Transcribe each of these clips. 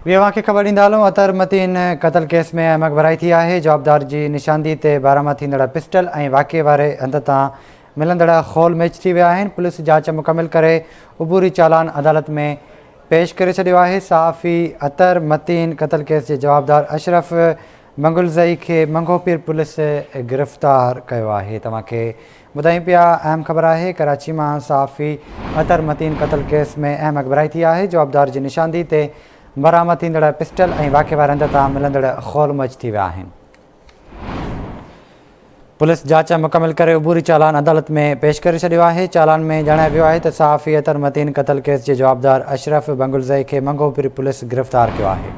Viva खे ख़बर ॾींदा हलूं। अतर मतीन क़तल केस में अहम भराई थी आहे। जवाबदार जी निशानदी ते बरामद थींदड़ पिस्टल ऐं वाक़े वारे हंध तां मिलंदड़ खोल मैच थी विया आहिनि। पुलिस जांच मुकमिल करे उबूरी चालान अदालत में पेश करे छॾियो आहे। सहाफ़ी अतर मतीन क़तल केस जे जवाबदार अशरफ मंगुलज़ई खे मंगोपीर पुलिस गिरफ़्तार कयो आहे। तव्हांखे ॿुधायूं पिया अहम ख़बर आहे। कराची मां सहाफ़ी अतर मतीन क़तल केस में अहम भराई थी आहे। जवाबदार जी निशानदी ते बरामद थींदड़ पिस्टल ऐं वाक़े वारे हंध तां मिलंदड़ खोल मच थी विया आहिनि। पुलिस जांच मुकमिल करे उबूरी चालान अदालत में पेश करे छॾियो आहे। चालान में जणायो वियो आहे त सहाफ़ी अतर मतीन क़तल केस जे जवाबदार अशरफ मंगुलज़ई खे मंगोपीर पुलिस गिरफ़्तार कयो आहे।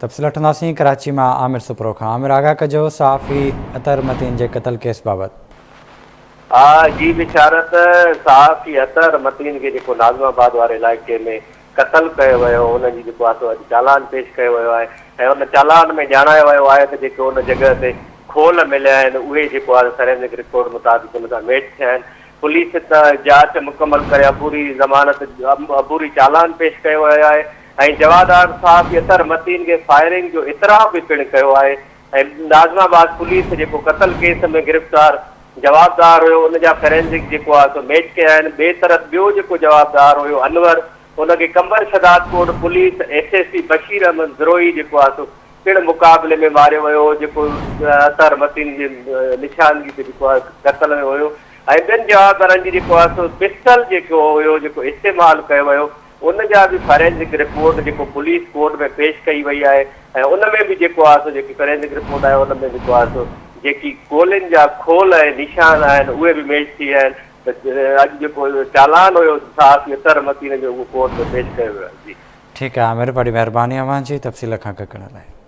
तफ़सील वठंदासीं कराची मां आमिर सुपरो खां। आमिर, आगाह कजो सहाफ़ी अतर मतीन जे क़तल केस बाबति। जी बिशारत, सहाफ़ी अतर मतीन खे जेको नाज़िमाबाद वारे इलाइक़े में क़तल कयो वियो उनजी जेको आहे अॼु चालान पेश कयो वियो आहे ऐं उन चालान में ॼाणायो वियो आहे त जेके उन जॻह ते खोल मिलिया आहिनि उहे जेको आहे फॉरेंसिक रिपोर्ट मुताबिक़ उन सां मैच थिया आहिनि। पुलिस त जांच मुकमल करे अबूरी चालान पेश कयो वियो आहे ऐं जवाबदार सहाफ़ी अतर मतीन खे फायरिंग जो इतराफ़ बि पिणु कयो आहे ऐं नाज़िमाबाद पुलिस जेको क़तल केस में गिरफ़्तार जवाबदार हुयो उनजा फॉरेंसिक जेको आहे सो मैच कया आहिनि। ॿिए तरफ़ ॿियो जेको जवाबदार हुयो अनवर, उनखे कंबर शदात कोट पुलिस SSP बशीर अहमद ज़रोई जेको आहे सो पिणु मुक़ाबले में मारियो वियो जेको अतर मतीन जी निशानगी ते जेको आहे क़तल में हुयो ऐं ॿियनि जवाबदारनि जी जेको आहे सो पिस्टल जेको हुयो जेको इस्तेमालु कयो वियो उनजा बि फॉरेंसिक रिपोर्ट जेको पुलिस कोर्ट में पेश कई वई आहे ऐं उन में बि जेको आहे सो जेकी फॉरेंसिक रिपोर्ट आहे उन में जेको आहे सो जेकी गोलियुनि जा खोल ऐं निशान आहिनि उहे बि मैच थी विया आहिनि। त अॼु जेको चालान हुयो सहाफ़ी अतर मतीन जो उहो कोर्ट में पेश कयो वियो आहे। जी ठीकु आहे आमिर, वॾी महिरबानी अव्हांजी तफ़सील खां ककड़ लाइ।